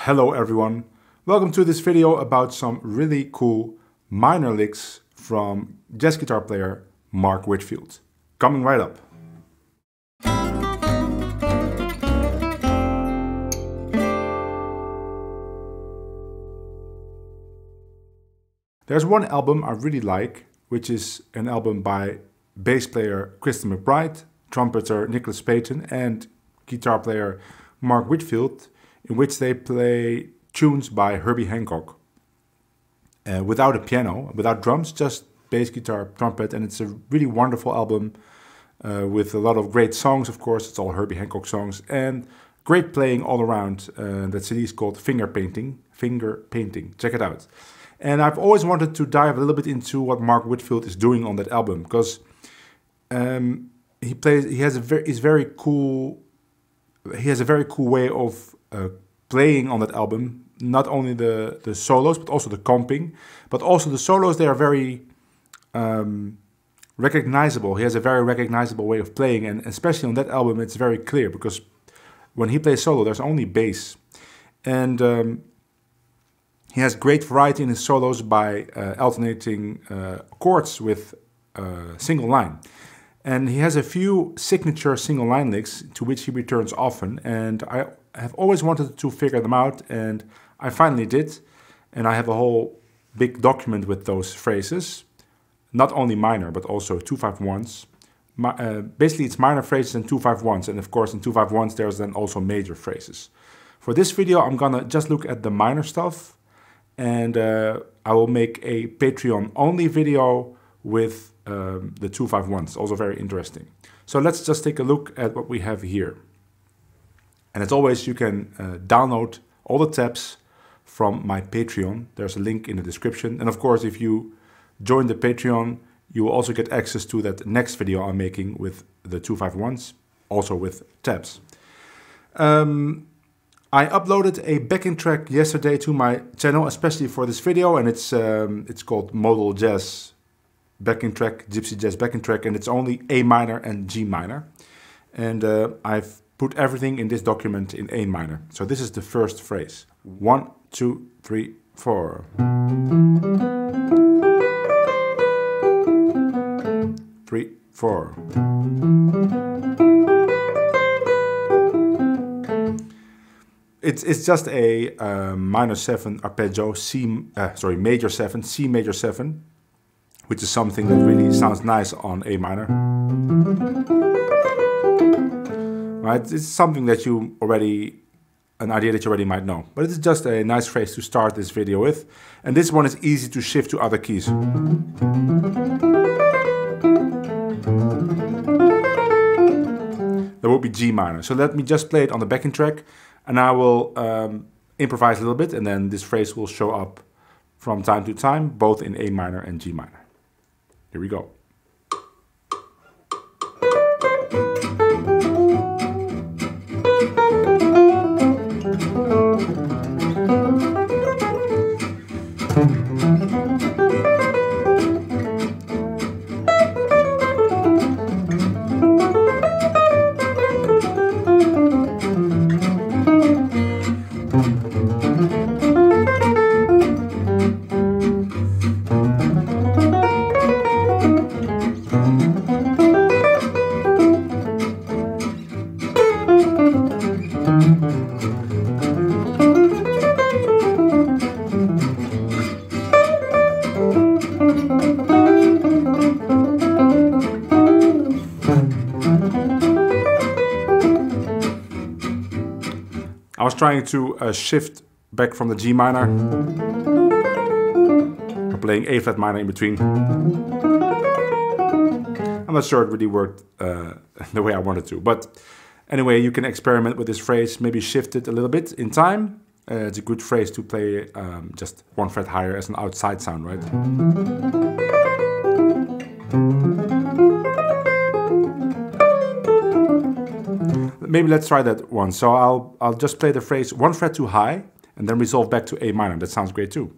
Hello everyone, welcome to this video about some really cool minor licks from jazz guitar player Mark Whitfield. Coming right up. There's one album I really like, which is an album by bass player Kristen McBride, trumpeter Nicholas Payton and guitar player Mark Whitfield, in which they play tunes by Herbie Hancock. Without a piano, without drums, just bass guitar, trumpet, and it's a really wonderful album with a lot of great songs, of course. It's all Herbie Hancock songs, and great playing all around. That CD is called Finger Painting. Check it out. And I've always wanted to dive a little bit into what Mark Whitfield is doing on that album, because he has a very cool way of playing on that album. Not only the solos, but also the comping, but also the solos. They are very recognizable. He has a very recognizable way of playing, and especially on that album, it's very clear because when he plays solo, there's only bass, and he has great variety in his solos by alternating chords with single line. And he has a few signature single line licks to which he returns often, and I have always wanted to figure them out, and I finally did. And I have a whole big document with those phrases, not only minor, but also 2-5-1s. Basically, it's minor phrases and 2-5-1s, and of course in 2-5-1s there's then also major phrases. For this video, I'm gonna just look at the minor stuff, and I will make a Patreon-only video with the 2-5-1s, also very interesting. So let's just take a look at what we have here. And as always, you can download all the tabs from my Patreon. There's a link in the description. And of course, if you join the Patreon, you will also get access to that next video I'm making with the 2-5-1s, also with tabs. I uploaded a backing track yesterday to my channel, especially for this video, and it's called Modal Jazz backing track, Gypsy Jazz backing track, and it's only A minor and G minor. And I've put everything in this document in A minor. So this is the first phrase. 1, 2, 3, 4. 3, 4. It's just a minor 7 arpeggio, major 7, C major 7, which is something that really sounds nice on A minor. Right? It's something that an idea that you already might know. But it's just a nice phrase to start this video with. And this one is easy to shift to other keys. That would be G minor. So let me just play it on the backing track, and I will improvise a little bit, and then this phrase will show up from time to time, both in A minor and G minor. Here we go. I was trying to shift back from the G minor, playing A flat minor in between. I'm not sure it really worked the way I wanted to, but anyway, you can experiment with this phrase, maybe shift it a little bit in time. It's a good phrase to play just 1 fret higher as an outside sound, right? Maybe let's try that one. So I'll just play the phrase 1 fret too high and then resolve back to A minor. That sounds great too.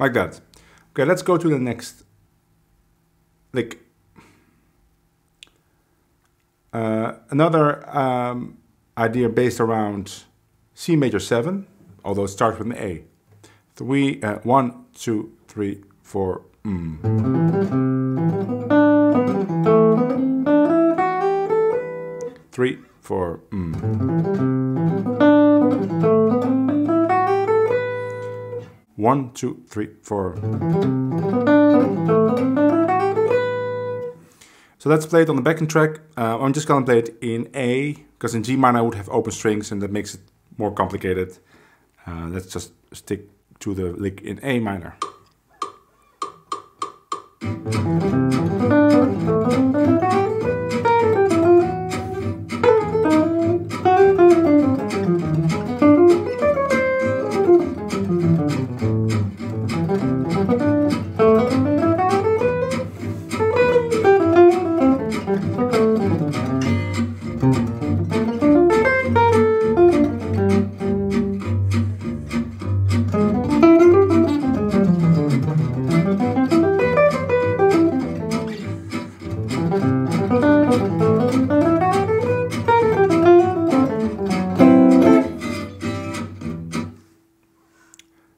like that. Okay, let's go to the next lick. Another idea based around C major 7, although it starts with an A. 1, 2, 3, 4. 3, 4. 1, 2, 3, 4. So let's play it on the backing track. I'm just gonna play it in A, because in G minor I would have open strings and that makes it more complicated. Let's just stick to the lick in A minor.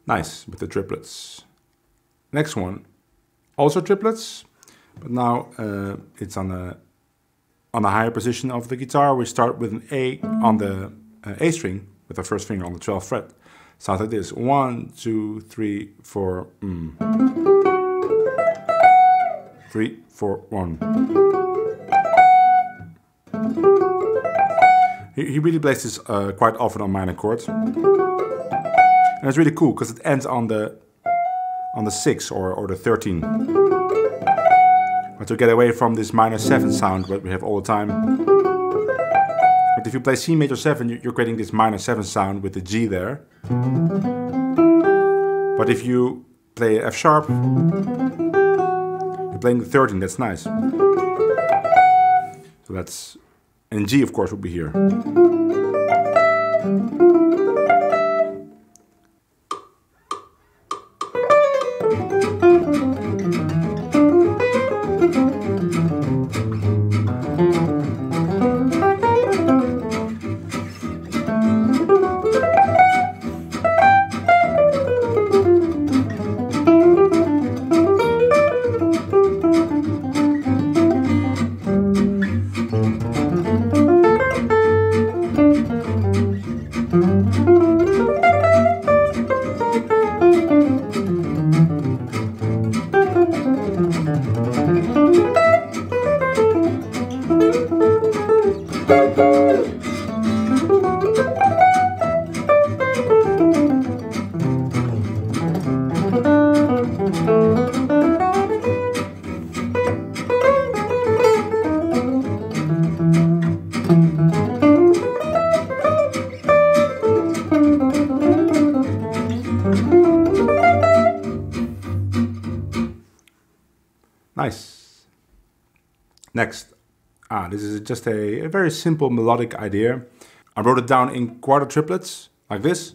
Nice, with the triplets. Next one, also triplets, but now it's on a higher position of the guitar. We start with an A on the A string with the first finger on the 12th fret. Sounds like this: 1, 2, 3, 4. 3, 4, 1. He really plays this quite often on minor chords. And it's really cool because it ends on the 6 or the 13. But to get away from this minor 7 sound that we have all the time. But if you play C major 7, you're creating this minor 7 sound with the G there. But if you play F sharp, you're playing the 13, that's nice. So that's, and G of course would be here. Nice. Next, this is just a very simple melodic idea. I wrote it down in quarter triplets, like this.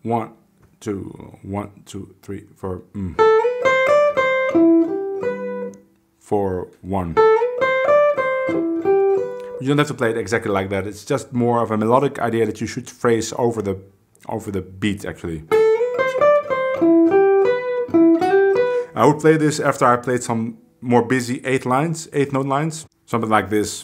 1, 2, 1, 2, 3, 4. 4, 1. You don't have to play it exactly like that. It's just more of a melodic idea that you should phrase over the beat, actually. I would play this after I played some more busy 8th note lines, something like this.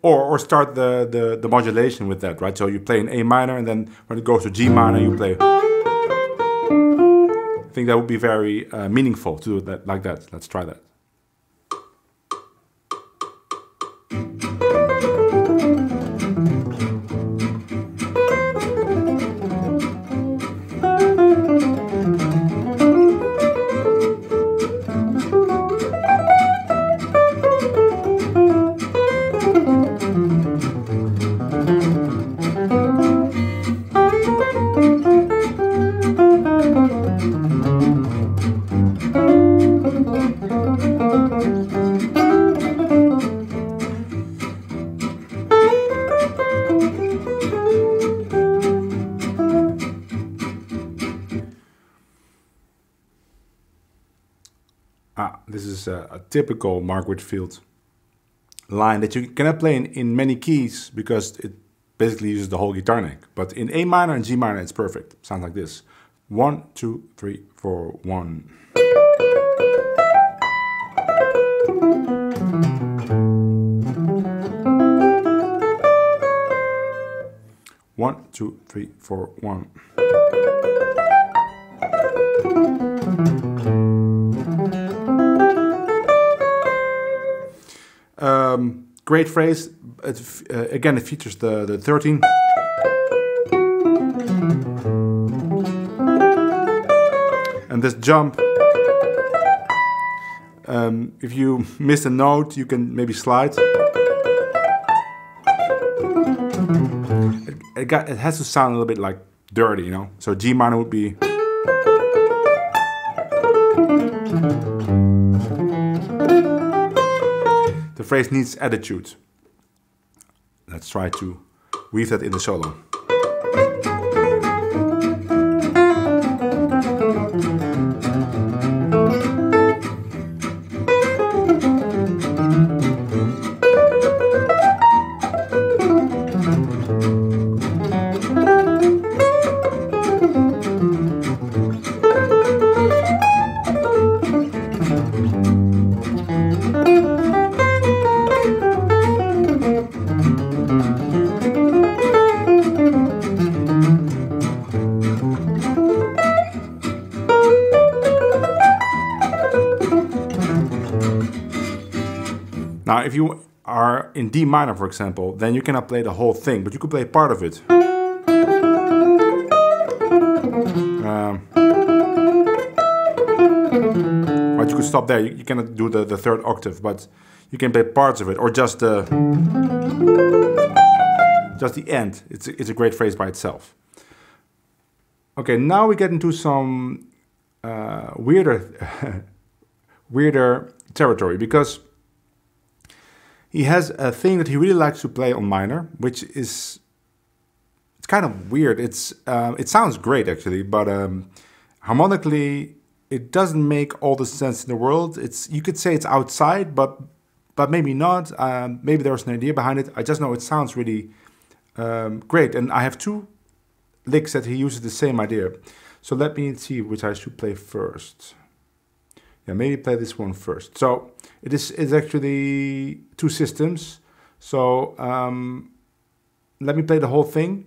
Or start the modulation with that, right? So you play in A minor, and then when it goes to G minor, you play. I think that would be very meaningful to do that like that. Let's try that. This is a typical Mark Whitfield line that you cannot play in many keys because it basically uses the whole guitar neck. But in A minor and G minor, it's perfect. Sounds like this. 1, 2, 3, 4, 1. One, two, three, four, one. Great phrase. Again, it features the 13. And this jump. If you miss a note, you can maybe slide. It has to sound a little bit like dirty, you know. So G minor would be. The phrase needs attitude. Let's try to weave that in the solo. Now, if you are in D minor, for example, then you cannot play the whole thing, but you could play part of it. But you could stop there. You cannot do the third octave, but you can play parts of it, or just the end. It's a great phrase by itself. Okay, now we get into some weirder territory, because he has a thing that he really likes to play on minor, which is, it's kind of weird. It sounds great actually, but harmonically it doesn't make all the sense in the world. You could say it's outside, but maybe not. Maybe there's an idea behind it. I just know it sounds really great, and I have two licks that he uses the same idea. So let me see which I should play first. Yeah, maybe play this one first. So it's actually two systems. So let me play the whole thing.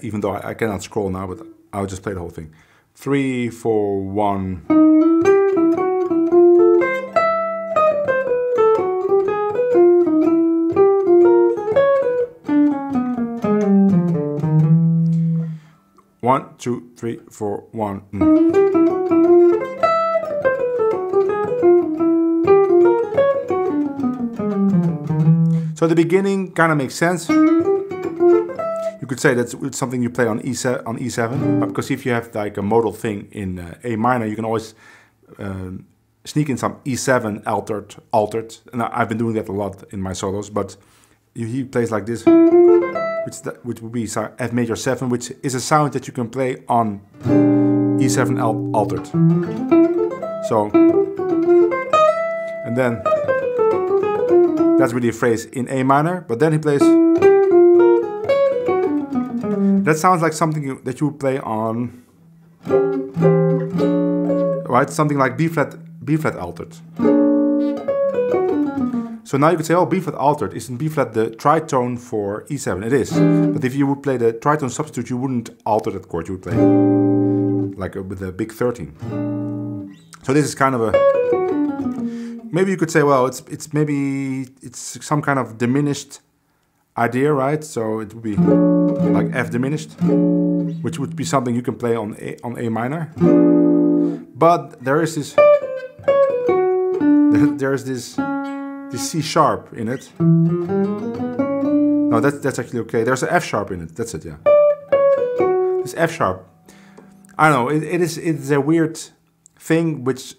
Even though I cannot scroll now, but I'll just play the whole thing. 3, 4, 1. One, 2, 3, 4, 1. So the beginning kind of makes sense. You could say that's something you play on E7, because if you have like a modal thing in A minor, you can always sneak in some E7 altered, and I've been doing that a lot in my solos. But he plays like this, which would be F major 7, which is a sound that you can play on E7 altered. So, and then that's really a phrase in A minor, but then he plays. That sounds like something that you would play on, right? Something like B flat altered. So now you could say, oh, B flat altered, isn't B flat the tritone for E7? It is. But if you would play the tritone substitute, you wouldn't alter that chord. You would play like with a big 13. So this is kind of a. Maybe you could say, well, it's some kind of diminished idea, right? So it would be like F diminished, which would be something you can play on A minor. But there is this C sharp in it. No, that's actually okay. There's an F sharp in it. That's it, yeah. This F sharp. I don't know. It's a weird thing which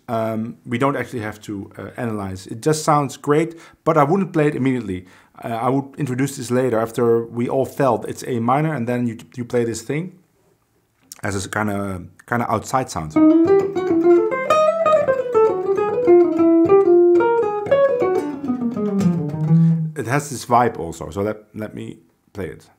we don't actually have to analyze. It just sounds great, but I wouldn't play it immediately. I would introduce this later after we all felt it's A minor, and then you play this thing as a kind of outside sound. has this vibe also. So let me play it.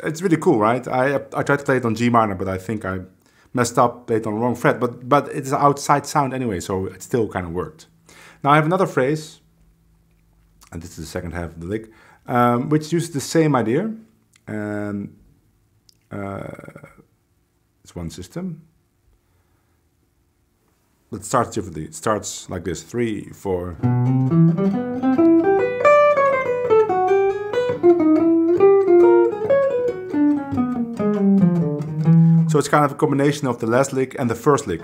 It's really cool, right? I tried to play it on G minor, but I think I messed up, played on the wrong fret. But it's an outside sound anyway, so it still kind of worked. Now I have another phrase, and this is the second half of the lick, which uses the same idea. And it's one system. It starts differently. It starts like this: 3, 4. So it's kind of a combination of the last lick and the first lick.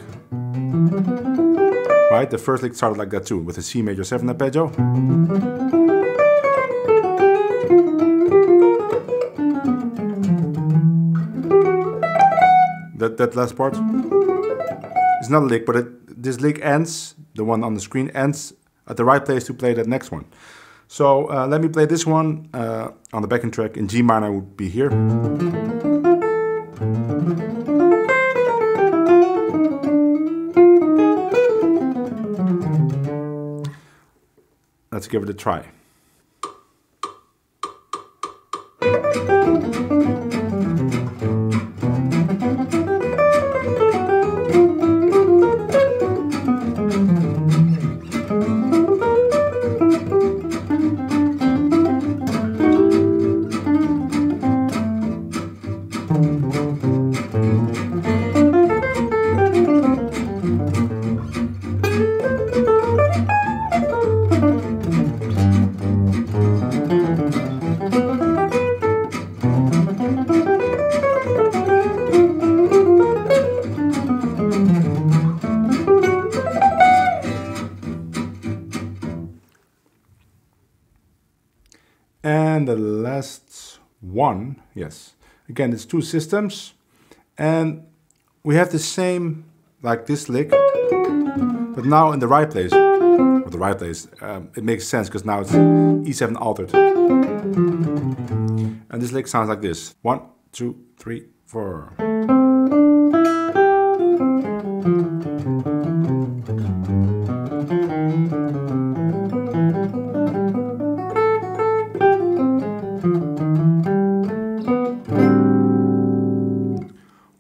Right? The first lick started like that too, with a C major 7 arpeggio. That last part is not a lick, but this lick ends, the one on the screen ends at the right place to play that next one. So let me play this one on the backing track. In G minor would be here. Let's give it a try. And the last one, yes. Again, it's 2 systems. And we have the same, like this lick, but now in the right place. Or the right place. It makes sense because now it's E7 altered. And this lick sounds like this. 1, 2, 3, 4.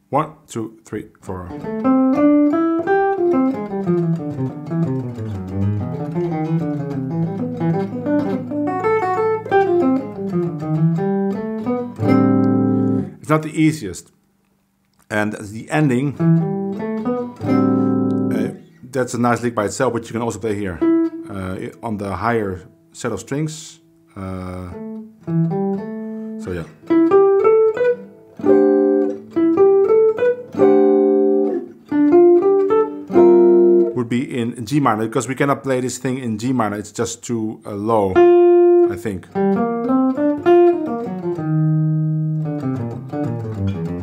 One, 2, 3, 4. It's not the easiest. And the ending, that's a nice lick by itself, which you can also play here on the higher set of strings. So yeah. Would be in G minor, because we cannot play this thing in G minor, it's just too low, I think.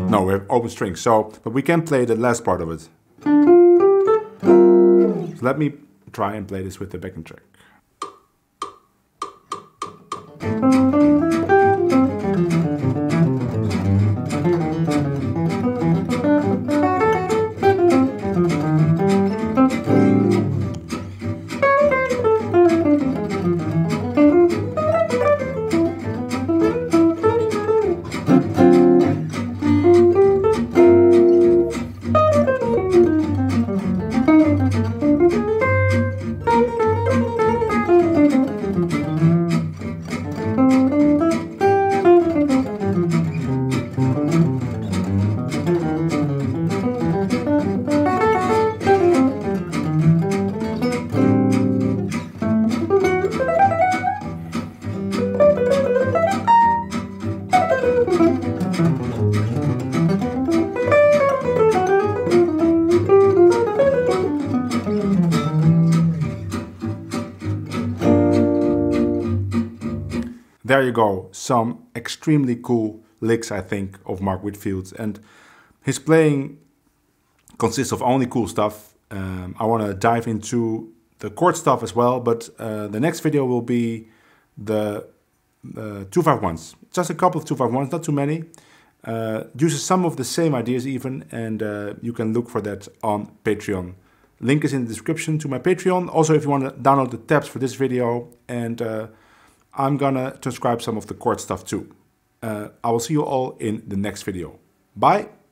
No, we have open strings, so, but we can play the last part of it. So let me try and play this with the backing track. there you go. Some extremely cool licks, I think, of Mark Whitfield. And his playing consists of only cool stuff. I want to dive into the chord stuff as well, but the next video will be the 251s. Just a couple of 251s, not too many. Uses some of the same ideas even, and you can look for that on Patreon. Link is in the description to my Patreon. Also, if you want to download the tabs for this video, and I'm gonna transcribe some of the chord stuff too. I will see you all in the next video. Bye!